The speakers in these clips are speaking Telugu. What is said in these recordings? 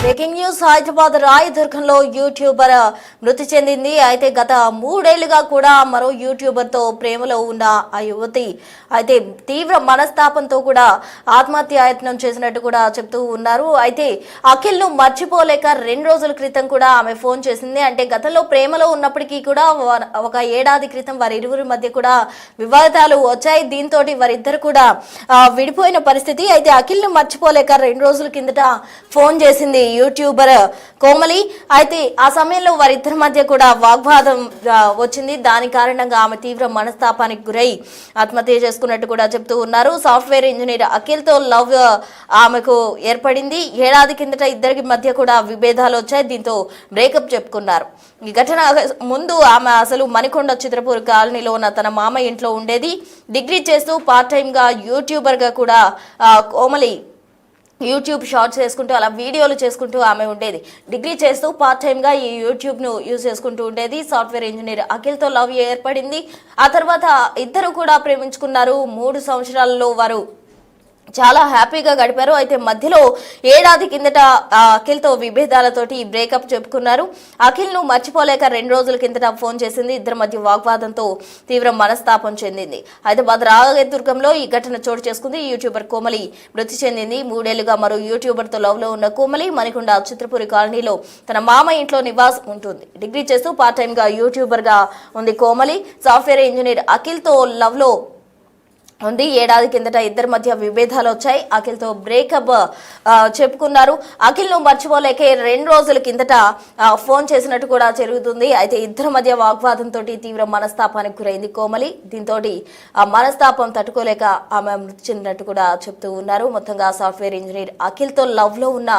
బ్రేకింగ్ న్యూస్ హైదరాబాద్ రాయదుర్గంలో యూట్యూబర్ మృతి చెందింది. అయితే గత 3 ఏళ్లుగా కూడా మరో యూట్యూబర్ తో ప్రేమలో ఉన్న ఆ యువతి అయితే తీవ్ర మనస్తాపంతో కూడా ఆత్మహత్యాయత్నం చేసినట్టు కూడా చెప్తూ ఉన్నారు. అయితే అఖిల్ ను మర్చిపోలేక 2 రోజుల క్రితం కూడా ఆమె ఫోన్ చేసింది. అంటే గతంలో ప్రేమలో ఉన్నప్పటికీ కూడా ఒక ఏడాది క్రితం వారిరువురి మధ్య కూడా వివాదాలు వచ్చాయి. దీంతో వారిద్దరు కూడా విడిపోయిన పరిస్థితి. అయితే అఖిల్ ను మర్చిపోలేక 2 రోజుల కిందట ఫోన్ చేసింది యూట్యూబర్ కోమలి. అయితే ఆ సమయంలో వారిద్దరి మధ్య కూడా వాగ్వాదం వచ్చింది. దాని కారణంగా ఆమె తీవ్ర మనస్తాపానికి గురై ఆత్మహత్య చేసుకున్నట్టు కూడా చెప్తూ ఉన్నారు. సాఫ్ట్వేర్ ఇంజనీర్ అఖిల్ తో లవ్ ఆమెకు ఏర్పడింది. ఏడాది కిందట ఇద్దరికి మధ్య కూడా విభేదాలు వచ్చాయి. దీంతో బ్రేకప్ చెప్పుకున్నారు. ఈ ఘటన ముందు ఆమె అసలు మణికొండ చిత్రపూర్ కాలనీలో ఉన్న తన మామ ఇంట్లో ఉండేది. డిగ్రీ చేస్తూ పార్ట్ టైమ్ గా యూట్యూబర్ గా కూడా కోమలి యూట్యూబ్ షార్ట్స్ చేసుకుంటూ అలా వీడియోలు చేసుకుంటూ ఆమె ఉండేది. డిగ్రీ చేస్తూ పార్ట్ టైమ్గా ఈ యూట్యూబ్ను యూజ్ చేసుకుంటూ ఉండేది. సాఫ్ట్వేర్ ఇంజనీర్ అఖిల్తో లవ్ ఏర్పడింది. ఆ తర్వాత ఇద్దరు కూడా ప్రేమించుకున్నారు. 3 సంవత్సరాలలో వారు చాలా హ్యాపీగా గడిపారు. అయితే మధ్యలో ఏడాది కిందట అఖిల్తో విభేదాలతోటి బ్రేకప్ చెప్పుకున్నారు. అఖిల్ ను మర్చిపోలేక 2 రోజుల కిందట ఫోన్ చేసింది. ఇద్దరి మధ్య వాగ్వాదంతో తీవ్ర మనస్తాపం చెందింది. హైదరాబాద్ రాయదుర్గంలో ఈ ఘటన చోటు చేసుకుంది. యూట్యూబర్ కోమలి మృతి చెందింది. 3 ఏళ్లుగా మరో యూట్యూబర్ తో లవ్ లో ఉన్న కోమలి మణికొండ చిత్రపూరి కాలనీలో తన మామ ఇంట్లో నివాసం ఉంటుంది. డిగ్రీ చేస్తూ పార్ట్ టైమ్ గా యూట్యూబర్ గా ఉంది కోమలి. సాఫ్ట్వేర్ ఇంజనీర్ అఖిల్ తో లవ్ లో ఉంది. ఏడాది కిందట ఇద్దరి మధ్య విభేదాలు వచ్చాయి. అఖిల్ తో బ్రేకప్ చెప్పుకున్నారు. అఖిల్ ను మర్చిపోలేకే 2 రోజుల కిందట ఫోన్ చేసినట్టు కూడా జరుగుతుంది. అయితే ఇద్దరి మధ్య వాగ్వాదంతో తీవ్ర మనస్తాపానికి గురైంది కోమలి. దీంతో ఆ మనస్తాపం తట్టుకోలేక ఆమె మృతి చెందినట్టు కూడా చెప్తూ ఉన్నారు. మొత్తంగా సాఫ్ట్వేర్ ఇంజనీర్ అఖిల్ తో లవ్ లో ఉన్న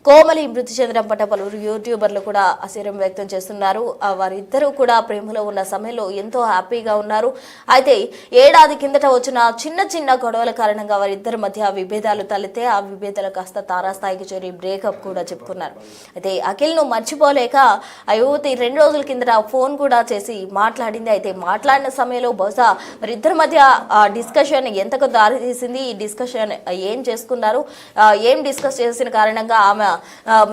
కోమలి మృతి చెందడం పట్ల పలువురు యూట్యూబర్లు కూడా ఆశ్చర్యం వ్యక్తం చేస్తున్నారు. వారిద్దరూ కూడా ప్రేమలో ఉన్న సమయంలో ఎంతో హ్యాపీగా ఉన్నారు. అయితే ఏడాది కిందట వచ్చిన చిన్న చిన్న గొడవల కారణంగా వారిద్దరి మధ్య విభేదాలు తలెత్తే ఆ విభేదాలు కాస్త తారాస్థాయికి చేరి బ్రేకప్ కూడా చెప్పుకున్నారు. అయితే అఖిల్ ను మర్చిపోలేక ఆ యువతి 2 రోజుల కిందట ఫోన్ కూడా చేసి మాట్లాడింది. అయితే మాట్లాడిన సమయంలో బహుశా వారిద్దరి మధ్య డిస్కషన్ ఎంతకు దారి తీసింది, ఈ డిస్కషన్ ఏం చేసుకున్నారు, ఏం డిస్కస్ చేసిన కారణంగా ఆమె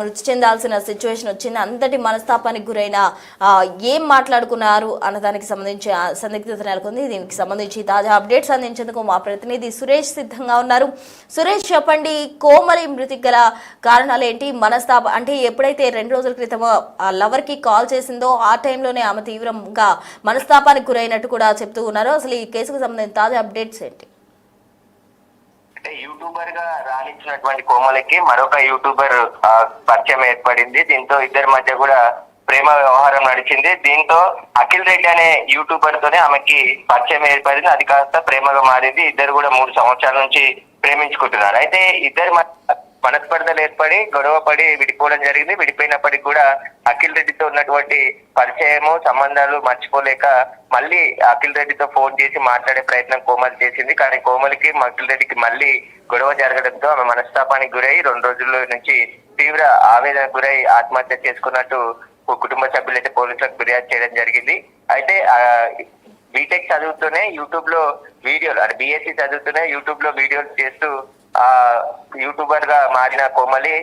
మృతి చెందాల్సిన సిచ్యువేషన్ వచ్చింది, అంతటి మనస్తాపానికి గురైన ఏం మాట్లాడుకున్నారు అన్నదానికి సంబంధించి సందిగ్ధత నెలకొంది. దీనికి సంబంధించి తాజా అప్డేట్స్ అందించేందుకు మా ప్రతినిధి సురేష్ సిద్ధంగా ఉన్నారు. సురేష్, చెప్పండి, కోమలి మృతికి గల కారణాలు ఏంటి? మనస్తాపం అంటే ఎప్పుడైతే 2 రోజుల క్రితం లవర్ కి కాల్ చేసిందో ఆ టైంలోనే ఆమె తీవ్రంగా మనస్తాపానికి గురైనట్టు కూడా చెప్తూ ఉన్నారు. అసలు ఈ కేసుకు సంబంధించిన తాజా అప్డేట్స్ ఏంటి? యూట్యూబర్ గా రాణించినటువంటి కోమలికి మరొక యూట్యూబర్ పరిచయం ఏర్పడింది. దీంతో ఇద్దరి మధ్య కూడా ప్రేమ వ్యవహారం నడిచింది. దీంతో అఖిల్ రెడ్డి అనే యూట్యూబర్ తోనే ఆమెకి పరిచయం ఏర్పడింది. అది కాస్త ప్రేమగా మారింది. ఇద్దరు కూడా 3 సంవత్సరాల నుంచి ప్రేమించుకుంటున్నారు. అయితే ఇద్దరి మనస్పర్ధలు ఏర్పడి గొడవ పడి విడిపోవడం జరిగింది. విడిపోయినప్పటికీ కూడా అఖిల్ రెడ్డితో ఉన్నటువంటి పరిచయము సంబంధాలు మర్చిపోలేక మళ్ళీ అఖిల్ రెడ్డితో ఫోన్ చేసి మాట్లాడే ప్రయత్నం కోమలి చేసింది. కానీ కోమలికి అఖిల్ రెడ్డికి మళ్ళీ గొడవ జరగడంతో ఆమె మనస్తాపానికి గురై 2 రోజుల నుంచి తీవ్ర ఆవేదనకు గురై ఆత్మహత్య చేసుకున్నట్టు కుటుంబ సభ్యులు అయితే పోలీసులకు ఫిర్యాదు చేయడం జరిగింది. అయితే బీటెక్ చదువుతూనే యూట్యూబ్ లో వీడియోలు, అంటే బీఎస్సీ చదువుతూనే యూట్యూబ్ లో వీడియోలు చేస్తూ యూట్యూబర్ గా మారిన కోమలి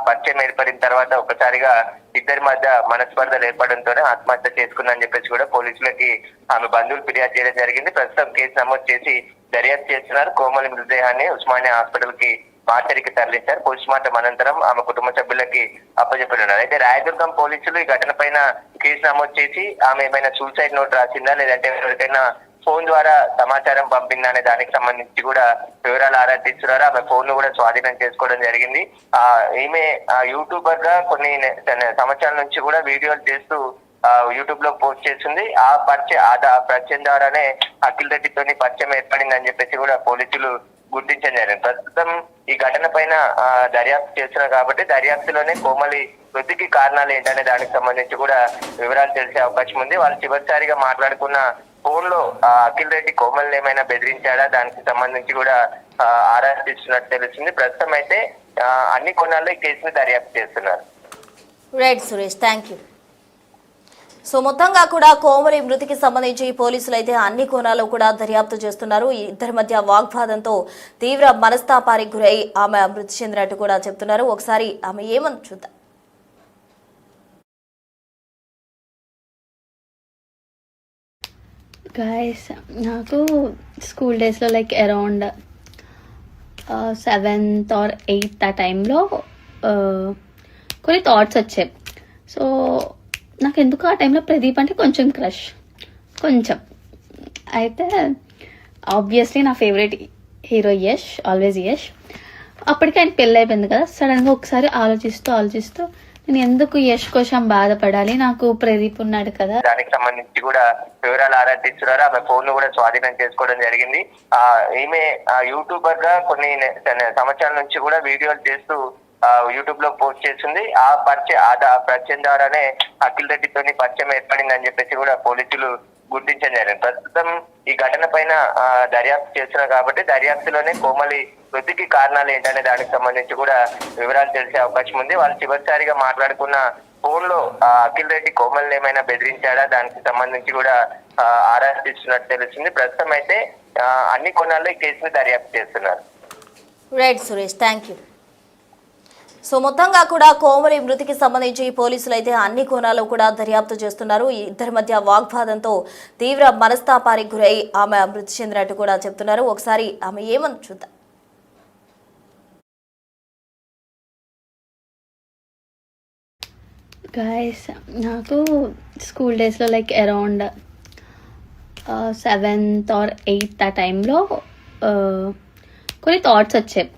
పరిచయం ఏర్పడిన తర్వాత ఒకసారిగా ఇద్దరి మధ్య మనస్పర్ధలు ఏర్పడంతోనే ఆత్మహత్య చేసుకుందని చెప్పేసి కూడా పోలీసులకి ఆమె బంధువులు ఫిర్యాదు చేయడం జరిగింది. ప్రస్తుతం కేసు నమోదు చేసి దర్యాప్తు చేస్తున్నారు. కోమలి మృతదేహాన్ని ఉస్మానియా హాస్పిటల్ కి మార్చరికి తరలించారు. పోస్ట్ మార్టం అనంతరం ఆమె కుటుంబ సభ్యులకి అప్పచెప్పనున్నారు. అయితే రాయదుర్గం పోలీసులు ఈ ఘటన పైన కేసు నమోదు చేసి ఆమె ఏమైనా సూసైడ్ నోట్ రాసిందా, లేదంటే ఎవరికైనా ఫోన్ ద్వారా సమాచారం పంపిందా అనే దానికి సంబంధించి కూడా వివరాలు ఆరా తీస్తున్నారు. ఆమె ఫోన్ ను కూడా స్వాధీనం చేసుకోవడం జరిగింది. ఈమె యూట్యూబర్ గా కొన్ని సంవత్సరాల నుంచి కూడా వీడియోలు చేస్తూ యూట్యూబ్ లో పోస్ట్ చేస్తుంది. ఆ పరిచయం ద్వారానే అఖిల్ రెడ్డితోని పరిచయం ఏర్పడిందని చెప్పేసి కూడా పోలీసులు గుర్తించడం జరిగింది. ప్రస్తుతం ఈ ఘటన పైన దర్యాప్తు చేస్తున్నారు కాబట్టి దర్యాప్తులోనే కోమలి మృతికి కారణాలు ఏంటనే దానికి సంబంధించి కూడా వివరాలు తెలిసే అవకాశం ఉంది. వాళ్ళు చివరిసారిగా మాట్లాడుకున్న ఫోన్ లో అఖిల్ రెడ్డి కోమల్ని ఏమైనా బెదిరించాడా, దానికి సంబంధించి కూడా ఆరా తీస్తున్నట్టు తెలుస్తుంది. ప్రస్తుతం అయితే అన్ని కోణాల్లో ఈ కేసును దర్యాప్తు చేస్తున్నారు. Right Suresh, thank you. So మొత్తంగా కూడా కోమలి మృతికి సంబంధించి పోలీసులు అయితే అన్ని కోణాల్లో కూడా దర్యాప్తు చేస్తున్నారు. ఇద్దరి మధ్య వాగ్వాదంతో తీవ్ర మనస్తాపానికి గురై ఆమె మృతి చెందినట్టు కూడా చెప్తున్నారు. ఒకసారి ఆమె ఏమని చూద్దాం. గాయస్ నాకు స్కూల్ డేస్లో like around 7th or 8th ఆ టైంలో కొన్ని థాట్స్ వచ్చాయి. సో నాకు ఎందుకు ఆ టైంలో ప్రదీప్ అంటే కొంచెం క్రష్, కొంచెం. అయితే ఆబ్వియస్లీ నా favourite hero Yash, always Yash. అప్పటికి ఆయన పెళ్ళి అయిపోయింది కదా. సడన్గా ఒకసారి ఆలోచిస్తూ నేను ఎందుకు యష్ కోసం బాధపడాలి, నాకు ప్రదీప్ ఉన్నాడు కదా. దానికి సంబంధించి కూడా వివరాలు ఆరాధిస్తున్నారు. ఆమె ఫోన్ ను కూడా స్వాధీనం చేసుకోవడం జరిగింది. ఈమె యూట్యూబర్ గా కొన్ని సంవత్సరాల నుంచి కూడా వీడియోలు చేస్తూ యూట్యూబ్ లో పోస్ట్ చేస్తుంది. ఆ పరిచయం ద్వారానే అఖిల్ రెడ్డితోని పరిచయం ఏర్పడిందని చెప్పేసి కూడా పోలీసులు గుర్తించడం జరిగింది. ప్రస్తుతం ఈ ఘటన పైన దర్యాప్తు చేస్తున్నారు కాబట్టి దర్యాప్తులోనే కోమలి మృతికి కారణాలు ఏంటనే దానికి సంబంధించి కూడా వివరాలు తెలిసే అవకాశం ఉంది. వాళ్ళు చివరిసారిగా మాట్లాడుకున్న ఫోన్ లో అఖిల్ రెడ్డి కోమల్ని ఏమైనా బెదిరించాడా, దానికి సంబంధించి కూడా ఆరాధిస్తున్నట్టు తెలుస్తుంది. ప్రస్తుతం అయితే అన్ని కోణాల్లో ఈ కేసుని దర్యాప్తు చేస్తున్నారు. Right Suresh, thank you. So మొత్తంగా కూడా కోమలి మృతికి సంబంధించి పోలీసులు అయితే అన్ని కోణాల్లో కూడా దర్యాప్తు చేస్తున్నారు. ఈ ఇద్దరి మధ్య వాగ్వాదంతో తీవ్ర మనస్తాపానికి గురై ఆమె మృతి చెందినట్టు కూడా చెప్తున్నారు. ఒకసారి ఆమె ఏమని చూద్దాం. గాయస్ నాకు స్కూల్ డేస్లో like around 7th or 8th ఆ టైంలో కొన్ని థాట్స్ వచ్చాయి.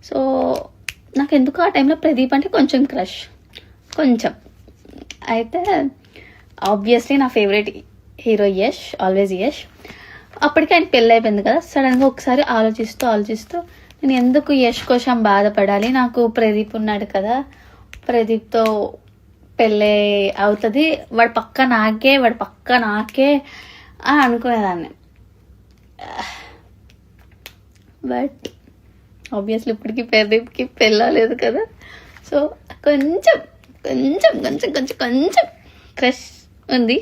సో నాకు ఎందుకు ఆ టైంలో ప్రదీప్ అంటే కొంచెం క్రష్, కొంచెం. అయితే ఆబ్వియస్లీ నా favourite hero Yash, always Yash. అప్పటికి ఆయన పెళ్ళి అయిపోయింది కదా. సడన్గా ఒకసారి ఆలోచిస్తూ నేను ఎందుకు యష్ కోసం బాధపడాలి, నాకు ప్రదీప్ ఉన్నాడు కదా, ప్రదీప్తో పెళ్ళి అవుతుంది, వాడు పక్క నాకే అని అనుకునేదాన్ని. బట్ ఆబ్వియస్లీ ఇప్పటికీ ప్రదీప్కి పెళ్ళలేదు కదా. సో కొంచెం క్రష్ ఉంది.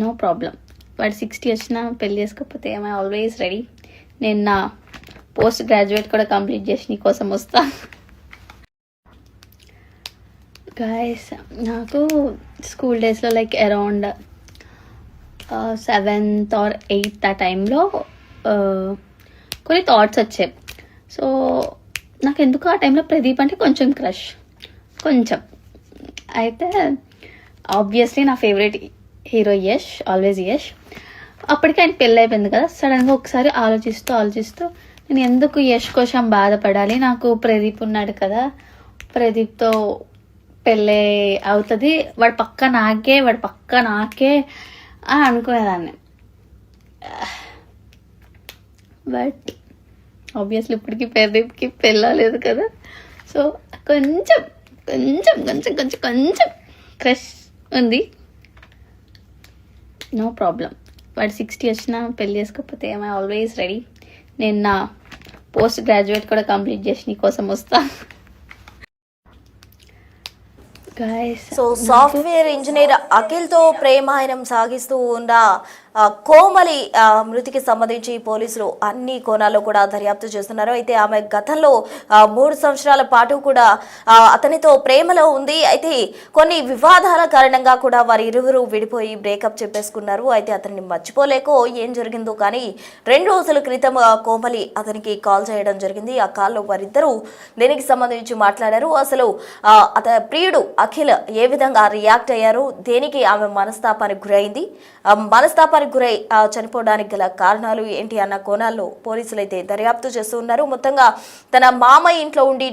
No problem. వాడు 60 వచ్చినా పెళ్ళి చేసుకోకపోతే ఐ ఆల్వేస్ రెడీ. నేను నా పోస్ట్ గ్రాడ్యుయేట్ కూడా కంప్లీట్ చేసి నీ కోసం వస్తా. గాయస్ నాకు స్కూల్ డేస్లో like around 7th or 8th ఆ టైంలో కొన్ని థాట్స్ వచ్చాయి. సో నాకు ఎందుకు ఆ టైంలో ప్రదీప్ అంటే కొంచెం క్రష్, కొంచెం. అయితే ఆబ్వియస్లీ నా favourite hero Yash, always Yash. అప్పటికి ఆయన పెళ్ళి అయిపోయింది కదా. సడన్గా ఒకసారి ఆలోచిస్తూ నేను ఎందుకు యష్ కోసం బాధపడాలి, నాకు ప్రదీప్ ఉన్నాడు కదా, ప్రదీప్తో పెళ్ళి అవుతుంది, వాడు పక్క నాకే అని అనుకునేదాన్ని. బట్ ఆబ్వియస్లీ ఇప్పటికీ ప్రదీప్కి పెళ్ళలేదు కదా. సో కొంచెం క్రష్ ఉంది. No problem. వాడు 60 వచ్చినా పెళ్ళి చేసుకోకపోతే ఐ ఆల్వేస్ రెడీ. నేను నా పోస్ట్ గ్రాడ్యుయేట్ కూడా కంప్లీట్ చేసి నీ కోసం వస్తా. సో సాఫ్ట్వేర్ ఇంజనీర్ అఖిల్తో ప్రేమాయణం సాగిస్తూ ఉన్న కోమలి మృతికి సంబంధించి పోలీసులు అన్ని కోణాల్లో కూడా దర్యాప్తు చేస్తున్నారు. అయితే ఆమె గతంలో 3 సంవత్సరాల పాటు కూడా అతనితో ప్రేమలో ఉంది. అయితే కొన్ని వివాదాల కారణంగా కూడా వారి ఇరువురు విడిపోయి బ్రేకప్ చెప్పేసుకున్నారు. అయితే అతన్ని మర్చిపోలేకో ఏం జరిగిందో కానీ 2 రోజుల క్రితం కోమలి అతనికి కాల్ చేయడం జరిగింది. ఆ కాల్లో వారిద్దరూ దీనికి సంబంధించి మాట్లాడారు. అసలు ప్రియుడు అఖిల్ ఏ విధంగా రియాక్ట్ అయ్యారు, దేనికి ఆమె మనస్తాపానికి గురైంది, మనస్తాపానికి గురై చనిపోవడానికి గల కారణాలు ఏంటి అన్న కోణాల్లో పోలీసులు అయితే దర్యాప్తు చేస్తూ ఉన్నారు. మొత్తంగా తన మామయ్య ఇంట్లో ఉండి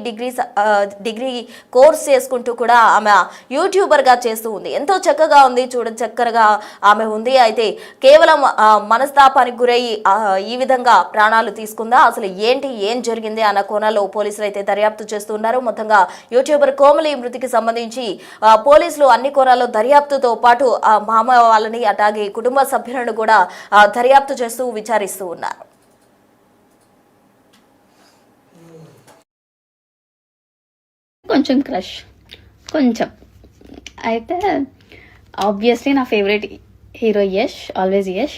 డిగ్రీ కోర్స్ చేసుకుంటూ కూడా ఆమె యూట్యూబర్గా చేస్తూ ఉంది. ఎంతో చక్కగా ఉంది, చక్కగా ఆమె ఉంది. అయితే కేవలం మనస్తాపానికి గురై ఈ విధంగా ప్రాణాలు తీసుకుందా, అసలు ఏం జరిగింది అన్న కోణాల్లో పోలీసులు అయితే దర్యాప్తు చేస్తూ ఉన్నారు. మొత్తంగా యూట్యూబర్ కోమలి మృతికి సంబంధించి పోలీసులు అన్ని కోణాల్లో దర్యాప్తుతో పాటు మామ వాళ్ళని అట్లాగే కుటుంబ సభ్యులను కూడా దర్యాప్తు చేస్తూ విచారిస్తూ ఉన్నారు. కొంచెం క్రష్, కొంచెం. అయితే ఆబ్వియస్లీ నా favourite hero Yash, always Yash.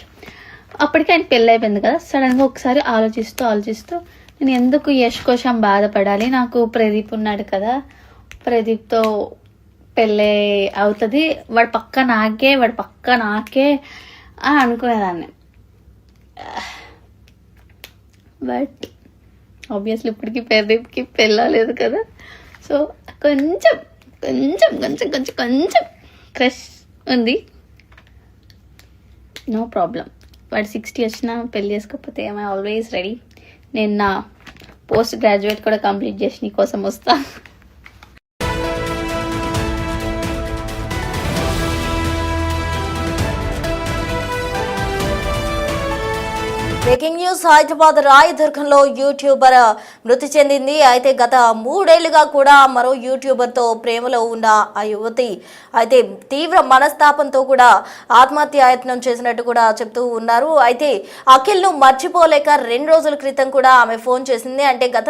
అప్పటికి ఆయన పెళ్ళి అయిపోయింది కదా. సడన్గా ఒకసారి ఆలోచిస్తూ నేను ఎందుకు యష్ కోసం బాధపడాలి, నాకు ప్రదీప్ ఉన్నాడు కదా, ప్రదీప్తో పెళ్ళి అవుతుంది, వాడు పక్క నాకే అని అనుకునేదాన్ని. బట్ ఆబ్వియస్లీ ఇప్పటికీ ప్రదీప్కి పెళ్ళలేదు కదా, సో కొంచెం కొంచెం కొంచెం కొంచెం కొంచెం క్రష్ ఉంది. నో ప్రాబ్లం, వాడు 60 వచ్చినా పెళ్ళి చేసుకోకపోతే ఐ ఆల్వేస్ రెడీ. నేను నా పోస్ట్ గ్రాడ్యుయేట్ కూడా కంప్లీట్ చేసి నీ కోసం వస్తా. బ్రేకింగ్ న్యూస్, హైదరాబాద్ రాయదుర్గంలో యూట్యూబర్ మృతి చెందింది. అయితే గత 3 ఏళ్లుగా కూడా మరో యూట్యూబర్తో ప్రేమలో ఉన్న ఆ యువతి అయితే తీవ్ర మనస్తాపంతో కూడా ఆత్మహత్యాయత్నం చేసినట్టు కూడా చెప్తూ ఉన్నారు. అయితే అఖిల్ను మర్చిపోలేక 2 రోజుల క్రితం కూడా ఆమె ఫోన్ చేసింది. అంటే గత